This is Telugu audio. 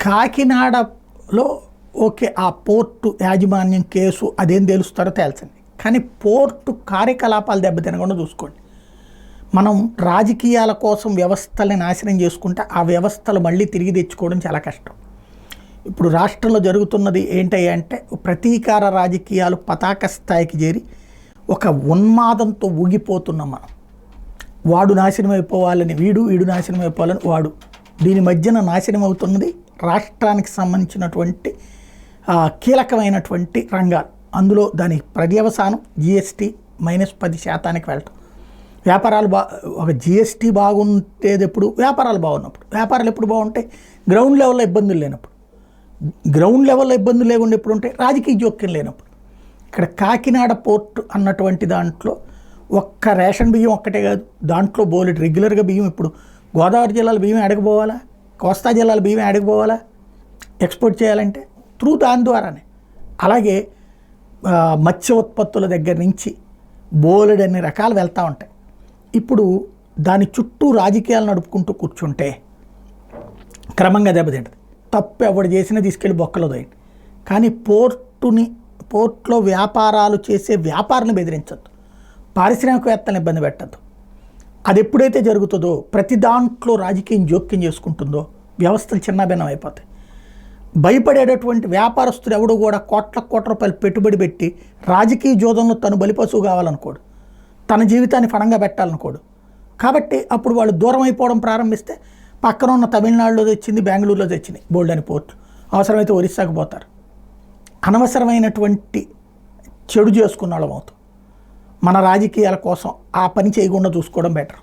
కాకినాడలో ఓకే, ఆ పోర్టు యాజమాన్యం కేసు అదేం తెలుస్తారో తేల్చండి, కానీ పోర్టు కార్యకలాపాలు దెబ్బతినకుండా చూసుకోండి. మనం రాజకీయాల కోసం వ్యవస్థల్ని నాశనం చేసుకుంటే ఆ వ్యవస్థలు మళ్ళీ తిరిగి తెచ్చుకోవడం చాలా కష్టం. ఇప్పుడు రాష్ట్రంలో జరుగుతున్నది ఏంటంటే ప్రతీకార రాజకీయాలు పతాక స్థాయికి చేరి ఒక ఉన్మాదంతో ఊగిపోతున్నాం మనం. వాడు నాశనం అయిపోవాలని వీడు నాశనం అయిపోవాలని వాడు, దీని మధ్యన నాశనం అవుతున్నది రాష్ట్రానికి సంబంధించినటువంటి కీలకమైనటువంటి రంగాలు. అందులో దాని పర్యవసానం GST -10% వెళ్ళటం. వ్యాపారాలు ఒక GST బాగుంటేది ఎప్పుడు వ్యాపారాలు బాగున్నప్పుడు. వ్యాపారాలు ఎప్పుడు బాగుంటాయి? గ్రౌండ్ లెవెల్లో ఇబ్బందులు లేనప్పుడు. గ్రౌండ్ లెవెల్లో ఇబ్బందులు లేకుండా ఎప్పుడు ఉంటాయి? రాజకీయ జోక్యం లేనప్పుడు. ఇక్కడ కాకినాడ పోర్టు అన్నటువంటి దాంట్లో ఒక్క రేషన్ బియ్యం ఒక్కటే కాదు, దాంట్లో బోలెడు రెగ్యులర్గా బియ్యం. ఇప్పుడు గోదావరి జిల్లాల బియ్యం అడగపోవాలా, కోస్తా జిల్లాల బియ్యం అడగపోవాలా ఎక్స్పోర్ట్ చేయాలంటే దాని ద్వారానే. అలాగే మత్స్య ఉత్పత్తుల దగ్గర నుంచి బోలెడన్ని రకాలు వెళ్తూ ఉంటాయి. ఇప్పుడు దాని చుట్టూ రాజకీయాలు నడుపుకుంటూ కూర్చుంటే క్రమంగా దెబ్బతింటుంది. తప్పు ఎవడు చేసినా తీసుకెళ్ళి బొక్కలో దోయండి, కానీ పోర్టులో వ్యాపారాలు చేసే వ్యాపారాన్ని బెదిరించద్దు, పారిశ్రామికవేత్తలను ఇబ్బంది పెట్టద్దు. అది ఎప్పుడైతే జరుగుతుందో, ప్రతి దాంట్లో రాజకీయం జోక్యం చేసుకుంటుందో వ్యవస్థలు చిన్నభిన్నం అయిపోతాయి. భయపడేటటువంటి వ్యాపారస్తుడు ఎవడు కూడా కోట్ల రూపాయలు పెట్టుబడి పెట్టి రాజకీయ జోదంలో తను బలిపశువు కావాలనుకోడు, తన జీవితాన్ని ఫణంగా పెట్టాలనుకోడు. కాబట్టి అప్పుడు వాళ్ళు దూరం అయిపోవడం ప్రారంభిస్తే పక్కన ఉన్న తమిళనాడులో తెచ్చింది, బెంగళూరులో తెచ్చింది బోల్డని పోర్టు, అవసరమైతే ఒరిస్సాకు పోతారు. అనవసరమైనటువంటి చెడు చేసుకున్న వాళ్ళం అవుతాం. మన రాజకీయాల కోసం ఆ పని చేయకుండా చూసుకోవడం బెటర్.